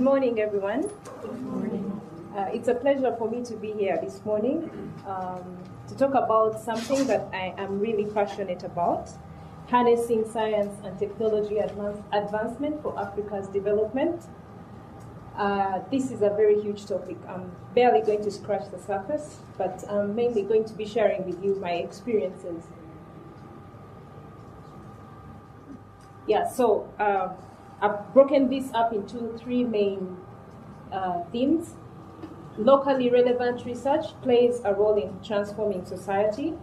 morning, everyone. Good morning. It's a pleasure for me to be here this morning to talk about something that I am really passionate about, harnessing science and technology advancement for Africa's development. This is a very huge topic. I'm barely going to scratch the surface, but I'm mainly going to be sharing with you my experiences. Yeah, so I've broken this up into three main themes. Locally relevant research plays a role in transforming society.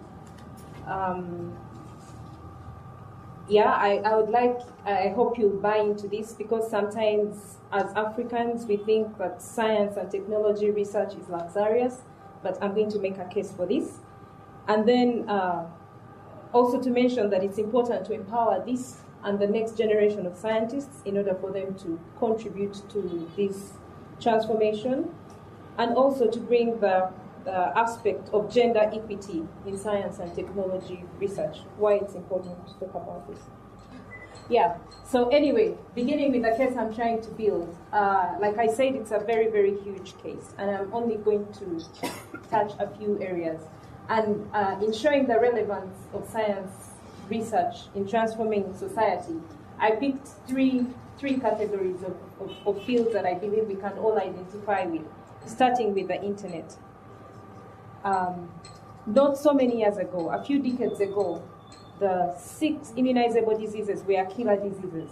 I hope you'll buy into this, because sometimes as Africans we think that science and technology research is luxurious, but I'm going to make a case for this. And then also to mention that it's important to empower this and the next generation of scientists in order for them to contribute to this transformation, and also to bring the aspect of gender equity in science and technology research, why it's important to talk about this. Yeah, so anyway, beginning with the case I'm trying to build, like I said, it's a very, very huge case, and I'm only going to touch a few areas. And in showing the relevance of science research in transforming society, I picked three categories of fields that I believe we can all identify with, starting with the internet. Not so many years ago, a few decades ago, the 6 immunizable diseases were killer diseases.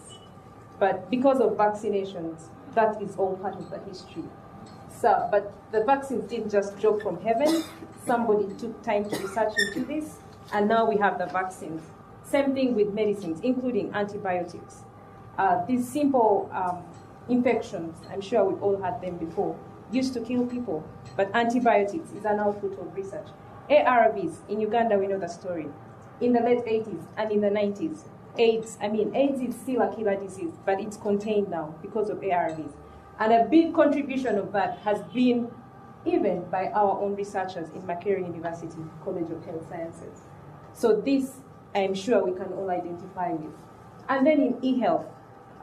But because of vaccinations, that is all part of the history. But the vaccines didn't just drop from heaven. Somebody took time to research into this, and now we have the vaccines. Same thing with medicines, including antibiotics. These simple infections, I'm sure we've all had them before, used to kill people, but antibiotics is an output of research. ARVs, in Uganda we know the story. In the late 80s and in the 90s, AIDS is still a killer disease, but it's contained now because of ARVs. And a big contribution of that has been even by our own researchers in Makerere University College of Health Sciences. So this, I'm sure we can all identify with. And then in e-health,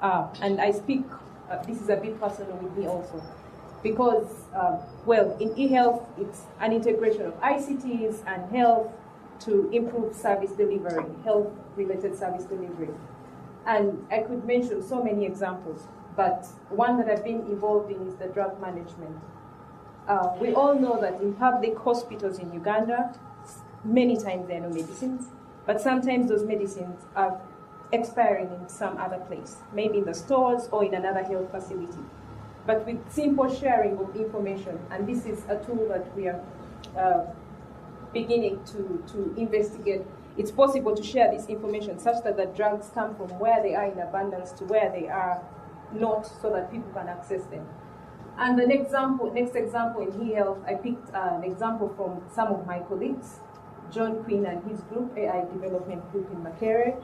and I speak, this is a bit personal with me also, because, in e-health, it's an integration of ICTs and health to improve service delivery, health-related service delivery. And I could mention so many examples, but one that I've been involved in is the drug management. We all know that in public hospitals in Uganda, many times there are no medicines, but sometimes those medicines are expiring in some other place, maybe in the stores or in another health facility. But with simple sharing of information, and this is a tool that we are beginning to investigate, it's possible to share this information such that the drugs come from where they are in abundance to where they are not, so that people can access them. And the next example in e-health, I picked an example from some of my colleagues, John Quinn and his group, AI Development Group in Makerere,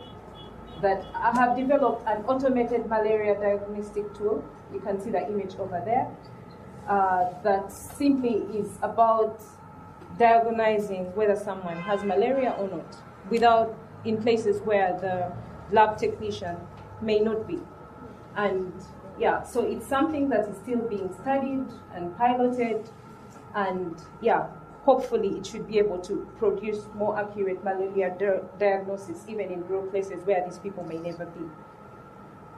that I have developed an automated malaria diagnostic tool. You can see the image over there. That simply is about diagnosing whether someone has malaria or not, in places where the lab technician may not be. And yeah, so it's something that is still being studied and piloted, and yeah, hopefully it should be able to produce more accurate malaria diagnosis even in rural places where these people may never be.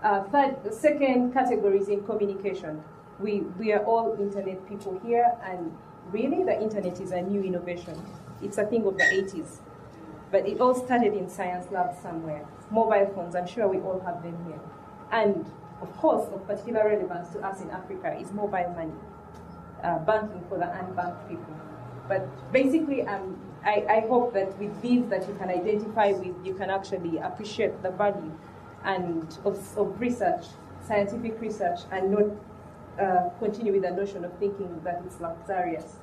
The second category is in communication. We are all internet people here, and really the internet is a new innovation. It's a thing of the 80s, but it all started in science labs somewhere. Mobile phones, I'm sure we all have them here. And of course, of particular relevance to us in Africa is mobile money, banking for the unbanked people. But basically, I hope that with these that you can identify with, you can actually appreciate the value and of research, scientific research, and not continue with the notion of thinking that it's luxurious.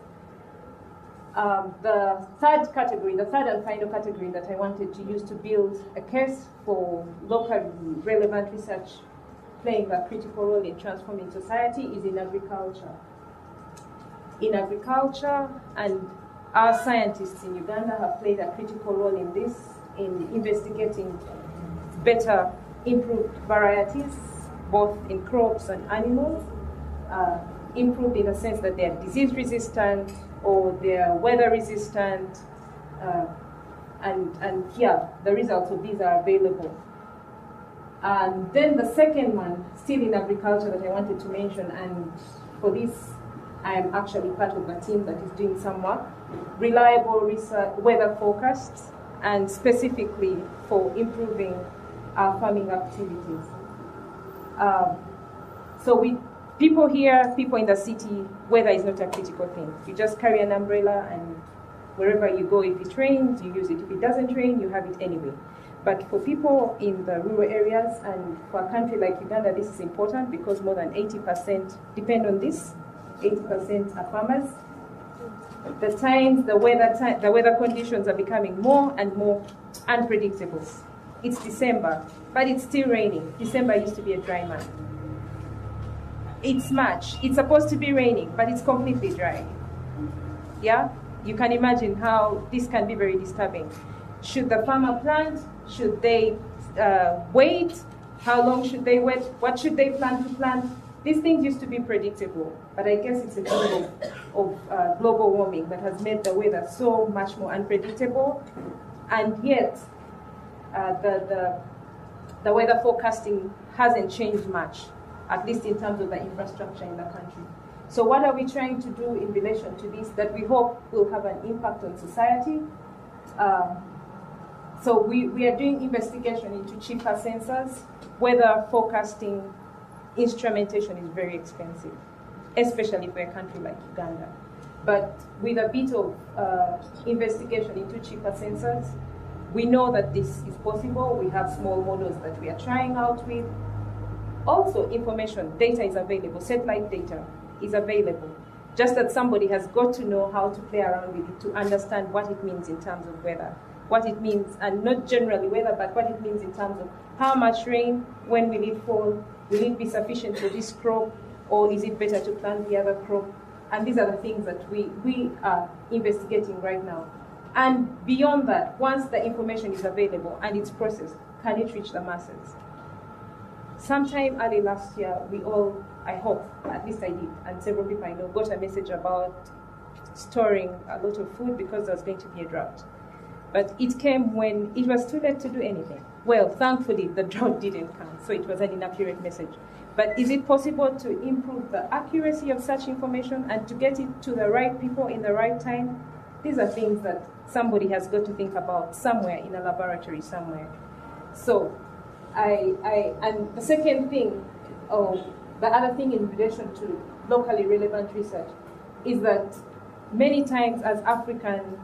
The third and final category that I wanted to use to build a case for locally relevant research playing a critical role in transforming society is in agriculture. In agriculture, and our scientists in Uganda have played a critical role in this, in investigating better, improved varieties, both in crops and animals. improved in the sense that they're disease resistant or they're weather resistant, and yeah, the results of these are available. And then the second one, still in agriculture, that I wanted to mention, and for this I am actually part of a team that is doing some work, reliable research, weather forecasts, and specifically for improving our farming activities. So people here, people in the city, weather is not a critical thing. You just carry an umbrella, and wherever you go, if it rains, you use it. If it doesn't rain, you have it anyway. But for people in the rural areas, and for a country like Uganda, this is important because more than 80% depend on this. 80% are farmers. The weather conditions are becoming more and more unpredictable. It's December, but it's still raining. December used to be a dry month. It's March. It's supposed to be raining, but it's completely dry. Yeah? You can imagine how this can be very disturbing. Should the farmer plant? Should they wait? How long should they wait? What should they plan to plant? These things used to be predictable, but I guess it's a result of global warming that has made the weather so much more unpredictable. And yet, the weather forecasting hasn't changed much, at least in terms of the infrastructure in the country. So what are we trying to do in relation to this that we hope will have an impact on society? So we are doing investigation into cheaper sensors. Weather forecasting instrumentation is very expensive, especially for a country like Uganda. But with a bit of investigation into cheaper sensors, we know that this is possible. We have small models that we are trying out with. Also, information, data is available. Satellite data is available. Just that somebody has got to know how to play around with it to understand what it means in terms of weather. What it means, and not generally weather, but what it means in terms of how much rain, when will it fall, will it be sufficient for this crop, or is it better to plant the other crop? And these are the things that we are investigating right now. And beyond that, once the information is available and it's processed, can it reach the masses? Sometime early last year, we all, I hope, at least I did, and several people I know, got a message about storing a lot of food because there was going to be a drought. But it came when it was too late to do anything. Well, thankfully, the drought didn't come, so it was an inaccurate message. But is it possible to improve the accuracy of such information and to get it to the right people in the right time? These are things that somebody has got to think about somewhere in a laboratory somewhere. So, and the second thing, the other thing in relation to locally relevant research is that many times as African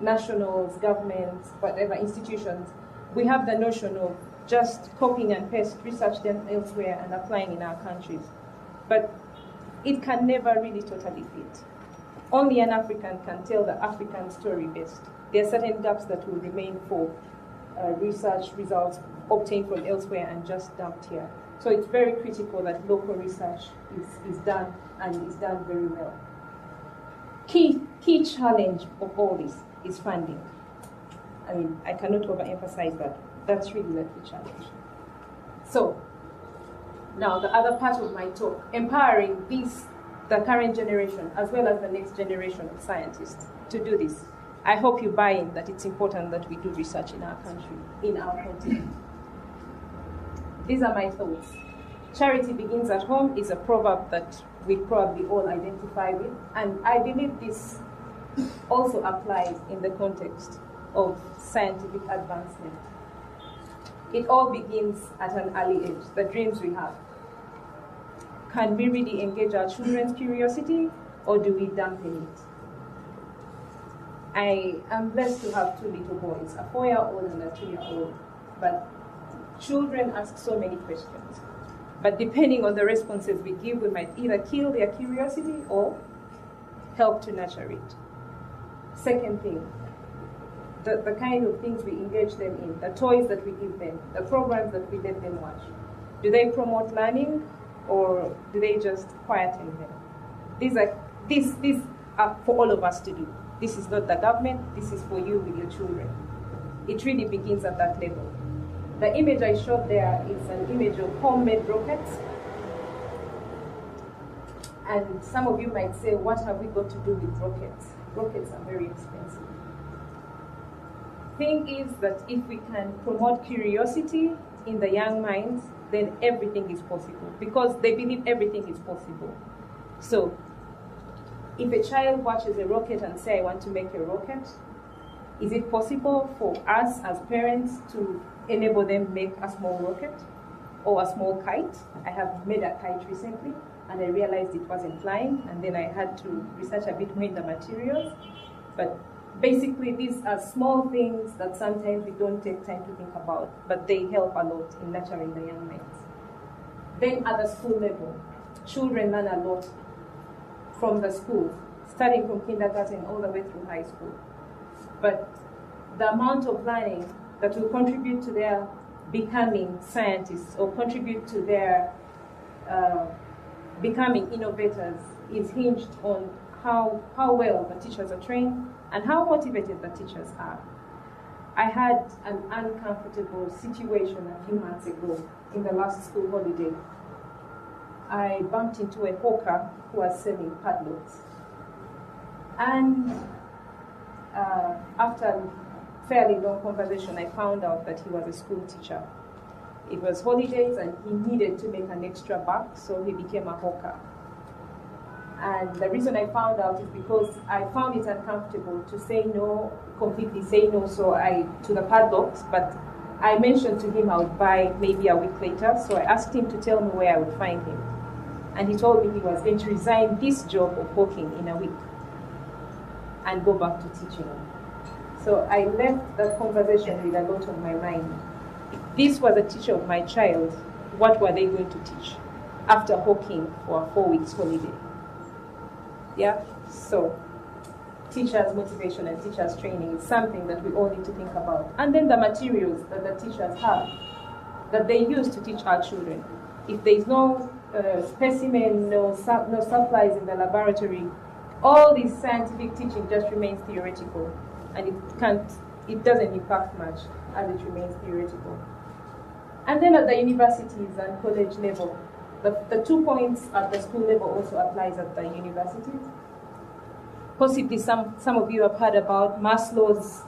nationals, governments, whatever institutions, we have the notion of just copying and paste research done elsewhere and applying in our countries. But it can never really totally fit. Only an African can tell the African story best. There are certain gaps that will remain for research results obtained from elsewhere and just dumped here. So it's very critical that local research is done, and is done very well. Key challenge of all this is funding. I mean, I cannot overemphasize that. That's really the key challenge. So, now the other part of my talk, empowering the current generation as well as the next generation of scientists to do this. I hope you buy in that it's important that we do research in our country, in our continent. These are my thoughts. Charity begins at home is a proverb that we probably all identify with, and I believe this also applies in the context of scientific advancement. It all begins at an early age, the dreams we have. Can we really engage our children's curiosity, or do we dampen it? I am blessed to have 2 little boys, a 4-year-old and a 2-year-old, but children ask so many questions. But depending on the responses we give, we might either kill their curiosity or help to nurture it. Second thing, the kind of things we engage them in, the toys that we give them, the programs that we let them watch. Do they promote learning, or do they just quieten them? These are for all of us to do. This is not the government, this is for you with your children. It really begins at that level. The image I showed there is an image of homemade rockets. And some of you might say, what have we got to do with rockets? Rockets are very expensive. Thing is that if we can promote curiosity in the young minds, then everything is possible, because they believe everything is possible. So if a child watches a rocket and say, I want to make a rocket, is it possible for us as parents to enable them make a small rocket or a small kite? I have made a kite recently, and I realized it wasn't flying, and then I had to research a bit more in the materials. But basically, these are small things that sometimes we don't take time to think about, but they help a lot in nurturing the young minds. Then at the school level, children learn a lot from the schools, starting from kindergarten all the way through high school. But the amount of learning that will contribute to their becoming scientists or contribute to their becoming innovators is hinged on how well the teachers are trained and how motivated the teachers are. I had an uncomfortable situation a few months ago in the last school holiday. I bumped into a hawker who was selling padlocks. And after a fairly long conversation, I found out that he was a school teacher. It was holidays and he needed to make an extra buck, so he became a hawker. And the reason I found out is because I found it uncomfortable to say no, completely say no, to the padlocks, but I mentioned to him I would buy maybe a week later, so I asked him to tell me where I would find him. And he told me he was going to resign this job of hawking in a week and go back to teaching. So I left that conversation with a lot on my mind. If this was a teacher of my child, what were they going to teach after hawking for a 4 weeks holiday? Yeah, so teachers' motivation and teachers' training is something that we all need to think about. And then the materials that the teachers have, that they use to teach our children. If there is no specimen, no supplies in the laboratory, all this scientific teaching just remains theoretical, and it doesn't impact much as it remains theoretical. And then at the universities and college level, the 2 points at the school level also applies at the universities. Possibly some of you have heard about Maslow's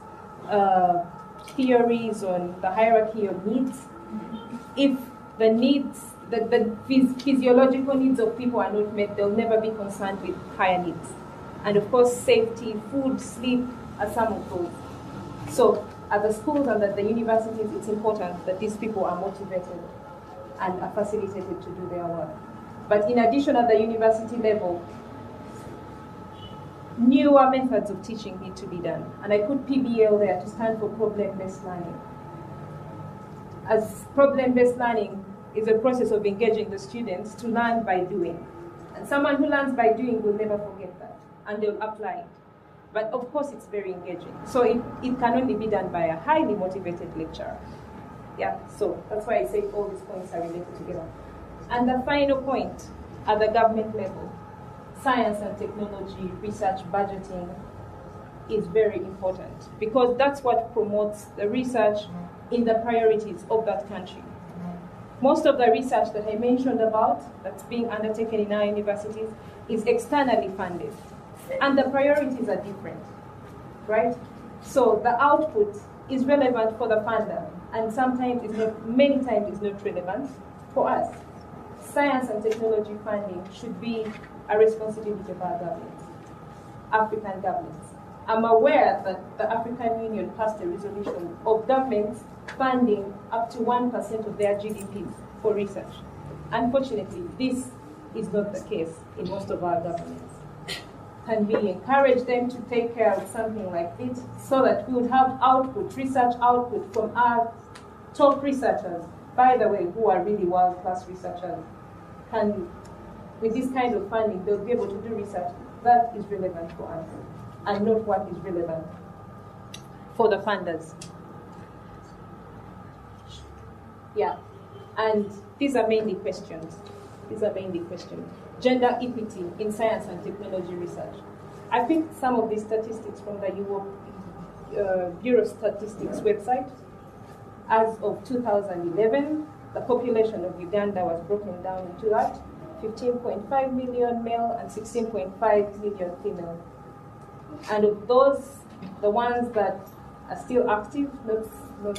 theories on the hierarchy of needs. If the needs, the physiological needs of people are not met, they'll never be concerned with higher needs. And of course, safety, food, sleep are some of those. So at the schools and at the universities, it's important that these people are motivated and are facilitated to do their work. But in addition, at the university level, newer methods of teaching need to be done. And I put PBL there to stand for problem-based learning. As problem-based learning is a process of engaging the students to learn by doing. And someone who learns by doing will never forget that, and they'll apply it. But of course, it's very engaging. So it can only be done by a highly motivated lecturer. Yeah, so that's why I say all these points are related together. And the final point, at the government level, science and technology, research, budgeting is very important, because that's what promotes the research in the priorities of that country. Most of the research that I mentioned about that's being undertaken in our universities is externally funded, and the priorities are different, right? So the output is relevant for the funder, and sometimes many times it's not relevant for us. Science and technology funding should be a responsibility of our governments, African governments. I'm aware that the African Union passed a resolution of governments funding up to 1% of their GDP for research. Unfortunately, this is not the case in most of our governments. Can we encourage them to take care of something like this so that we would have output, research output from our top researchers, by the way, who are really world-class researchers? With this kind of funding, they'll be able to do research that is relevant for us and not what is relevant for the funders. Yeah, and these are mainly questions. Gender equity in science and technology research. I picked some of these statistics from the Bureau of Statistics website. As of 2011, the population of Uganda was broken down into that. 15.5 million male and 16.5 million female. And of those, the ones that are still active, not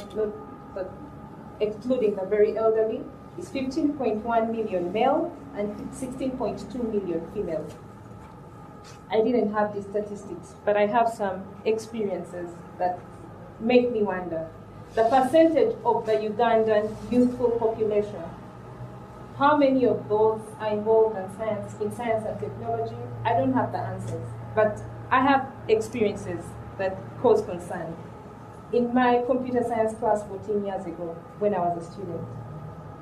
excluding the very elderly, is 15.1 million male and 16.2 million female. I didn't have these statistics, but I have some experiences that make me wonder. The percentage of the Ugandan youthful population, how many of those are involved in science and technology? I don't have the answers, but I have experiences that cause concern. In my computer science class 14 years ago, when I was a student,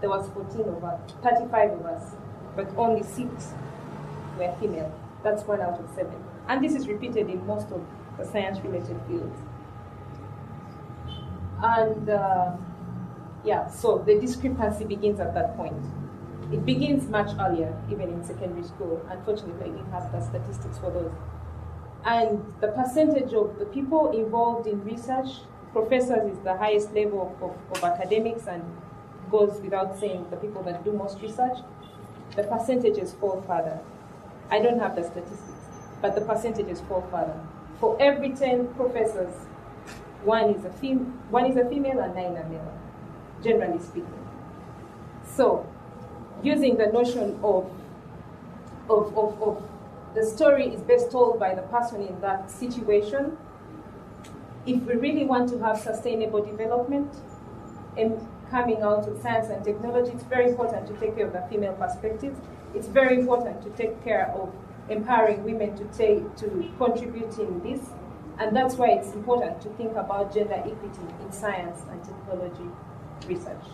there was 35 of us, but only 6 were female. That's 1 out of 7. And this is repeated in most of the science-related fields. And so the discrepancy begins at that point. It begins much earlier, even in secondary school. Unfortunately, I didn't have the statistics for those. And the percentage of the people involved in research, professors is the highest level of academics, and goes without saying the people that do most research, the percentages fall further. I don't have the statistics, but the percentages fall further. For every 10 professors, one is a female and 9 are male, generally speaking. So, using the notion of the story is best told by the person in that situation, if we really want to have sustainable development and coming out of science and technology, it's very important to take care of the female perspective. It's very important to take care of empowering women to contribute in this. And that's why it's important to think about gender equity in science and technology research.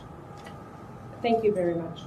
Thank you very much.